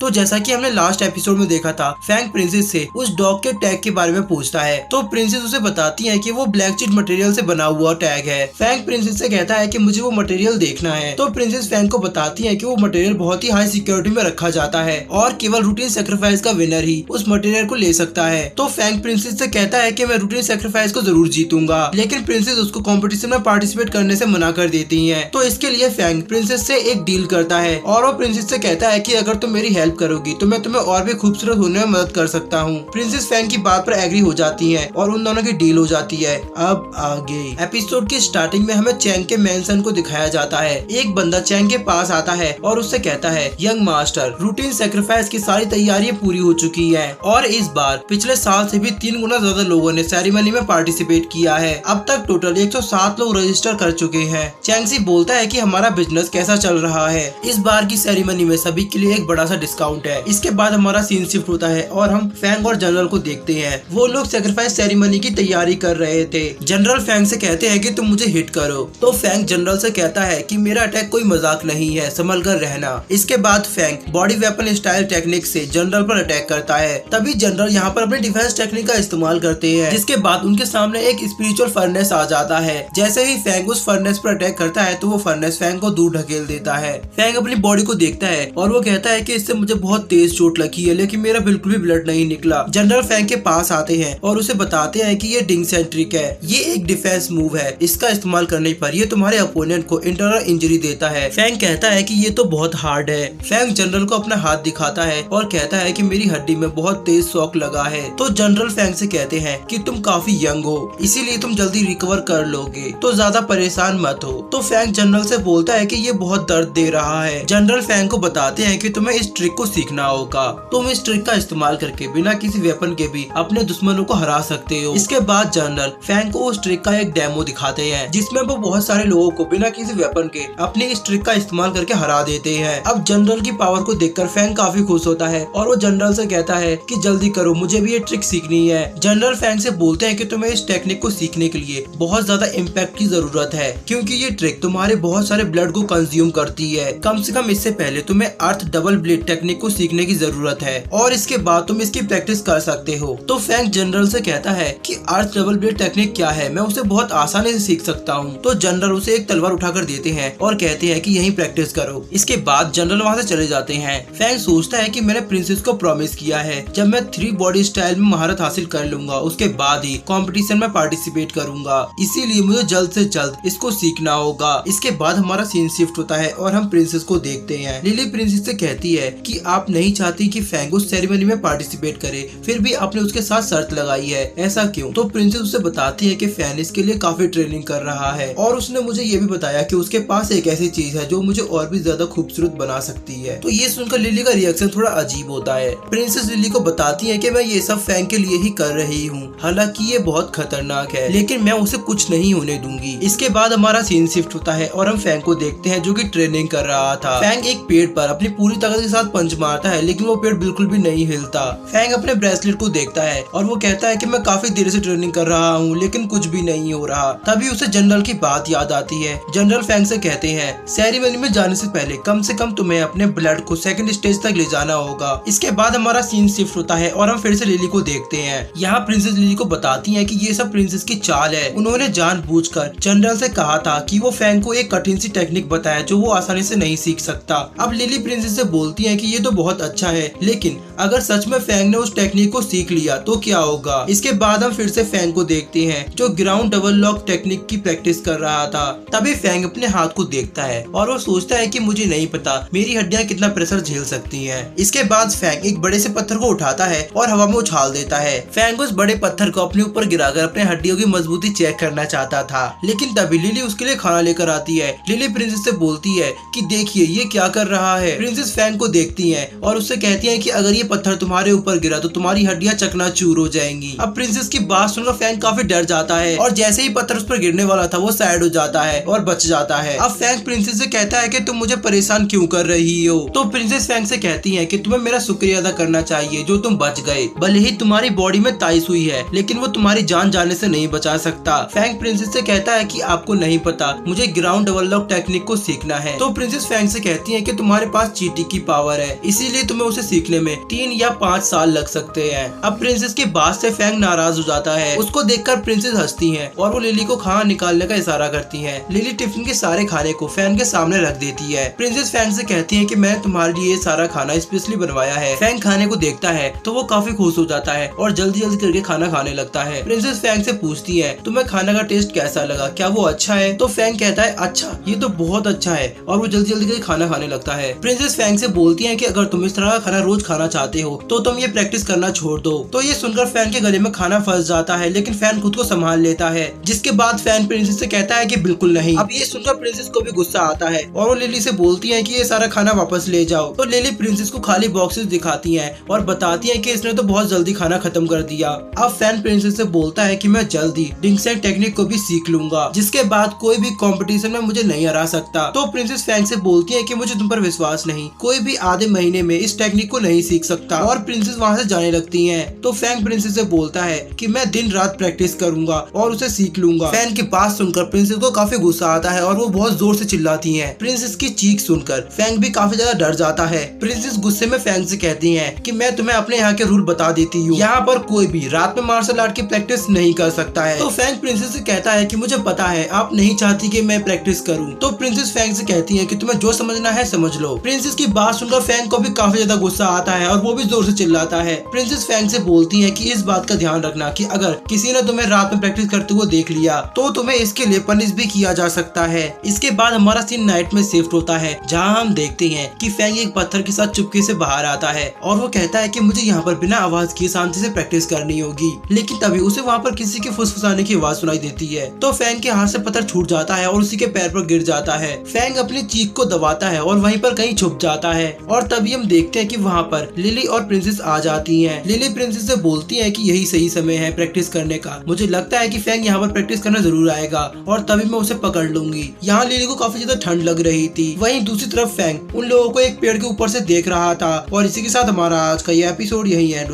तो जैसा कि हमने लास्ट एपिसोड में देखा था, फैंग प्रिंसेस से उस डॉग के टैग के बारे में पूछता है। तो प्रिंसेस उसे बताती है कि वो ब्लैक चीट मटेरियल से बना हुआ टैग है। फैंग प्रिंसेस से कहता है कि मुझे वो मटेरियल देखना है। तो प्रिंसेस फैंग को बताती है कि वो मटेरियल बहुत ही हाई सिक्योरिटी में रखा जाता है और केवल रूटीन सेक्रीफाइस का विनर ही उस मटेरियल को ले सकता है। तो फैंग प्रिंसेस से कहता है कि मैं रूटीन सेक्रीफाइस को जरूर जीतूंगा, लेकिन प्रिंसेस उसको कंपटीशन में पार्टिसिपेट करने से मना कर देती है। तो इसके लिए फैंग प्रिंसेस से एक डील करता है और वो प्रिंसेस से कहता है कि अगर तुम मेरी हेल्प करोगी तो मैं तुम्हें और भी खूबसूरत होने में मदद कर सकता हूँ। प्रिंसेस फैंग की बात पर एग्री हो जाती है और उन दोनों की डील हो जाती है। अब आगे एपिसोड की स्टार्टिंग में हमें चैंग के मैंसन को दिखाया जाता है। एक बंदा चैंग के पास आता है और उससे कहता है, यंग मास्टर, रूटीन सेक्रीफाइस की सारी तैयारियां पूरी हो चुकी है और इस बार पिछले साल से भी 3 गुना ज्यादा लोगों ने सेरेमनी में पार्टिसिपेट किया है। अब तक टोटल 107 लोग रजिस्टर कर चुके हैं। चैंगसी बोलता है कि हमारा बिजनेस कैसा चल रहा है। इस बार की सेरेमनी में सभी के लिए एक बड़ा सा डिस्काउंट है। इसके बाद हमारा सीन शिफ्ट होता है और हम फैंग और जनरल को देखते हैं। वो लोग सेक्रीफाइस सेरेमनी की तैयारी कर रहे थे। जनरल फैंग से कहते हैं कि तुम मुझे हिट करो। तो फैंग जनरल से कहता है कि मेरा अटैक कोई मजाक नहीं है, संभल कर रहना। इसके बाद fang body weapon style technique से जनरल पर अटैक करता है। तभी जनरल यहाँ पर अपने डिफेंस टेक्निक का इस्तेमाल करते हैं, जिसके बाद उनके सामने एक स्पिरिचुअल फर्नेस आ जाता है। जैसे ही फैंग उस फर्नेस पर अटैक करता है तो वो फर्नेस फैंग को दूर ढकेल देता है। फैंग अपनी बॉडी को देखता है और वो कहता है कि इससे मुझे बहुत तेज चोट लगी है, लेकिन मेरा बिल्कुल भी ब्लड नहीं निकला। जनरल फैंग के पास आते हैं और उसे बताते हैं कि ये डिंग सेंट्रिक है, ये एक डिफेंस मूव है, इसका इस्तेमाल करने पर ये तुम्हारे अपोनेंट को इंटरनल इंजरी देता है। फैंग कहता है कि ये तो बहुत हार्ड है। फैंग जनरल को अपना हाथ दिखाता है और कहता है कि मेरी हड्डी में बहुत तेज शॉक लगा है। तो जनरल फैंग से कहते हैं कि तुम काफी यंग हो, इसीलिए तुम जल्दी रिकवर कर लोगे, तो ज्यादा परेशान मत हो। तो फैंग जनरल से बोलता है कि ये बहुत दर्द दे रहा है। जनरल फैंग को बताते हैं कि तुम्हें इस ट्रिक को सीखना होगा। तुम इस ट्रिक का इस्तेमाल करके बिना किसी वेपन के भी अपने दुश्मनों को हरा सकते हो। इसके बाद जनरल फैंग को उस ट्रिक का एक डेमो दिखाते हैं, जिसमें वो बहुत सारे लोगों को बिना किसी वेपन के अपनी इस ट्रिक का इस्तेमाल करके हरा देते हैं। अब जनरल की पावर को देखकर फैंग काफी खुश होता है और वो जनरल से कहता है कि जल्दी करो, मुझे भी ये ट्रिक सीखनी है। जनरल फैंग से बोलते हैं कि तुम्हें इस टेक्निक को सीखने के लिए बहुत ज्यादा इम्पैक्ट की जरूरत है, क्योंकि ये ट्रिक तुम्हारे बहुत सारे ब्लड को कंज्यूम करती है। कम से कम इससे पहले तुम्हें अर्थ डबल ब्लेड टेक्निक को सीखने की जरूरत है और इसके बाद तुम इसकी प्रैक्टिस कर सकते हो। तो फैंग जनरल से कहता है कि अर्थ डबल ब्लेड टेक्निक क्या है, मैं उसे बहुत आसानी से सीख सकता हूँ। तो जनरल उसे एक तलवार उठाकर देते हैं और कहते हैं कि यहीं प्रैक्टिस करो। इसके बाद जनरल वहाँ से चले जाते हैं। फैंग सोचता है कि मैंने प्रिंसेस को प्रॉमिस किया है जब मैं 3 बॉडी स्टाइल में महारत हासिल कर लूंगा उसके बाद ही कंपटीशन में पार्टिसिपेट करूंगा, इसीलिए मुझे जल्द से जल्द इसको सीखना होगा। इसके बाद हमारा सीन शिफ्ट होता है और हम प्रिंसेस को देखते हैं। लिली प्रिंसेस से कहती है कि आप नहीं चाहती कि फैंग उस सेरेमनी में पार्टिसिपेट करे, फिर भी आपने उसके साथ शर्त लगाई है, ऐसा क्यों? तो प्रिंसेस उसे बताती है कि फैंग इसके लिए काफी ट्रेनिंग कर रहा है और उसने मुझे ये भी बताया कि उसके पास एक ऐसी चीज है जो मुझे और भी ज्यादा खूबसूरत बना सकती है। तो ये सुनकर लिली का रिएक्शन थोड़ा अजीब होता है। प्रिंसेस लिली को बताती है कि मैं ये सब फैंग के लिए ही कर रही हूँ, हालांकि ये बहुत खतरनाक है, लेकिन मैं उसे कुछ नहीं होने दूंगी। इसके बाद हमारा सीन शिफ्ट होता है और हम फैंग को देखते हैं जो कि ट्रेनिंग कर रहा था। फैंग एक पेड़ पर अपनी पूरी ताकत के साथ पंच मारता है, लेकिन वो पेड़ बिल्कुल भी नहीं हिलता। फैंग अपने ब्रेसलेट को देखता है और वो कहता है कि मैं काफी देर से ट्रेनिंग कर रहा हूँ, लेकिन कुछ भी नहीं हो रहा। तभी उसे जनरल की बात याद आती है। जनरल फैंग से कहते हैं, सेरेमनी में जाने से पहले कम से कम तुम्हें अपने ब्लड को सेकंड स्टेज तक ले जाना होगा। इसके बाद हमारा सीन शिफ्ट होता है और हम फिर से लिली को देखते हैं। यहाँ प्रिंसेस लिली को बताती हैं कि ये सब प्रिंसेस की चाल है। उन्होंने जानबूझकर जनरल से कहा था कि वो फैंग को एक कठिन सी टेक्निक बताए जो वो आसानी से नहीं सीख सकता। अब लिली प्रिंसेस से बोलती है कि ये तो बहुत अच्छा है, लेकिन अगर सच में फैंग ने उस टेक्निक को सीख लिया तो क्या होगा? इसके बाद हम फिर से फैंग को देखते हैं जो ग्राउंड डबल लॉक टेक्निक की प्रैक्टिस कर रहा था। तभी फैंग अपने हाथ को देखता है और वो सोचता है कि मुझे नहीं पता मेरी हड्डियां कितना प्रेशर झेल सकती हैं। इसके बाद फैंग एक बड़े से पत्थर को उठाता है और हवा में उछाल देता है। फैंग उस बड़े पत्थर को अपने ऊपर गिराकर अपने हड्डियों की मजबूती चेक करना चाहता था, लेकिन तभी लिली उसके लिए खाना लेकर आती है। लिली प्रिंसेस से बोलती है कि देखिए ये क्या कर रहा है। प्रिंसेस फैंग को देखती है और उससे कहती है कि अगर ये पत्थर तुम्हारे ऊपर गिरा तो तुम्हारी हड्डियां चकनाचूर हो जाएंगी। अब प्रिंसेस की बात सुनकर फैंग काफी डर जाता है और जैसे ही पत्थर उस पर गिरने वाला था वो साइड हो जाता है और बच जाता है। अब फैंग प्रिंसेस से कहता है कि तुम मुझे परेशान क्यों कर रही हो? तो प्रिंसेस फैंग से कहती है कि तुम्हें मेरा शुक्रिया अदा करना चाहिए जो तुम बच गए। भले ही तुम्हारी बॉडी में ताइस हुई है, लेकिन वो तुम्हारी जान जाने से नहीं बचा सकता। फैंग प्रिंसेस से कहता है कि आपको नहीं पता, मुझे ग्राउंड डबल लॉक टेक्निक को सीखना है। तो प्रिंसेस फैंग से कहती है कि तुम्हारे पास चीटी की पावर है, इसीलिए तुम्हें उसे सीखने में 3 या 5 साल लग सकते हैं। अब प्रिंसेस की बात से फैंग नाराज हो जाता है। उसको देखकर प्रिंसेस हंसती है और वो लिली को खाना निकालने का इशारा करती है। लिली टिफिन के सारे खाने को फैंग के सामने रख देती है। प्रिंसेस फैंग से कहती है कि मैं तुम्हारे लिए सारा खाना स्पेशली बनवाया है। फैंग खाने को देखता है तो वो काफी खुश हो जाता है और जल्दी जल्दी करके खाना खाने लगता है। प्रिंसेस फैंग से पूछती है तुम्हें खाना का टेस्ट कैसा लगा, क्या वो अच्छा है? तो फैंग कहता है अच्छा, ये तो बहुत अच्छा है, और वो जल्दी जल्दी करके खाना खाने लगता है। प्रिंसेस फैंग से बोलती है कि अगर तुम इस तरह का खाना रोज खाना चाहते हो तो तुम ये प्रैक्टिस करना छोड़ दो। तो ये सुनकर फैंग के गले में खाना फंस जाता है, लेकिन फैंग खुद को संभाल लेता है। जिसके बाद फैंग प्रिंसेस से कहता है कि बिल्कुल नहीं। अब ये सुनकर प्रिंसेस को भी गुस्सा आता है और वो लिली से बोलती है कि ये सारा खाना वापस ले जाओ। तो लिली प्रिंसेस को खाली बॉक्सेस दिखाती है और बताती है कि इसने तो बहुत जल्दी खाना खत्म कर दिया। अब फैंग प्रिंसेस से बोलता है कि मैं जल्दी डिंगसेंग टेक्निक को भी सीख लूंगा, जिसके बाद कोई भी कंपटीशन में मुझे नहीं हरा सकता। तो प्रिंसेस फैंग से बोलती है कि मुझे तुम पर विश्वास नहीं, कोई भी आधे महीने में इस टेक्निक को नहीं सीख सकता, और प्रिंसेस वहाँ से जाने लगती हैं। तो फैंग प्रिंसेस से बोलता है कि मैं दिन रात प्रैक्टिस करूंगा और उसे सीख लूंगा। फैंग की बात सुनकर प्रिंसेस को काफी गुस्सा आता है और वो बहुत जोर से चिल्लाती हैं। प्रिंसेस की चीख सुनकर फैंग भी काफी ज्यादा डर जाता है। प्रिंसेस गुस्से में फैंग से कहती है कि मैं तुम्हें अपने यहाँ के रूल बता देती हूँ, यहाँ पर कोई भी रात में मार्शल आर्ट की प्रैक्टिस नहीं कर सकता है। तो फैंग प्रिंसेस से कहता है कि मुझे पता है आप नहीं चाहती कि मैं प्रैक्टिस करूं। तो प्रिंसेस फैंग से कहती है कि तुम्हें जो समझना है समझ लो। प्रिंसेस की बात सुनकर फैंग को भी काफी ज्यादा गुस्सा आता है और वो भी जोर से चिल्लाता है। प्रिंसेस फैंग से बोलती है कि इस बात का ध्यान रखना कि अगर किसी ने तुम्हें रात में प्रैक्टिस करते हुए देख लिया तो तुम्हें इसके लिए पनिश भी किया जा सकता है। इसके बाद हमारा सीन नाइट में शिफ्ट होता है, जहाँ हम देखते हैं कि फैंग एक पत्थर के साथ चुपके से बाहर आता है और वो कहता है कि मुझे यहाँ पर बिना आवाज किए शांति से प्रैक्टिस करनी होगी। लेकिन तभी उसे वहाँ पर किसी के फुसफुसाने की आवाज सुनाई देती है। तो फैंग के हाथ से पत्थर छूट जाता है और उसी के पैर पर गिर जाता है। फैंग अपनी चीख को दबाता है और वहीं पर कहीं छुप जाता है और तभी हम देखते हैं कि वहाँ पर लिली और प्रिंसेस आ जाती हैं। लिली प्रिंसेस से बोलती है कि यही सही समय है प्रैक्टिस करने का, मुझे लगता है कि फैंग यहाँ पर प्रैक्टिस करना जरूर आएगा और तभी मैं उसे पकड़ लूंगी। यहाँ लिली को काफी ज्यादा ठंड लग रही थी, वहीं दूसरी तरफ फैंग उन लोगों को एक पेड़ के ऊपर से देख रहा था। और इसी के साथ हमारा आज का ये एपिसोड यही है।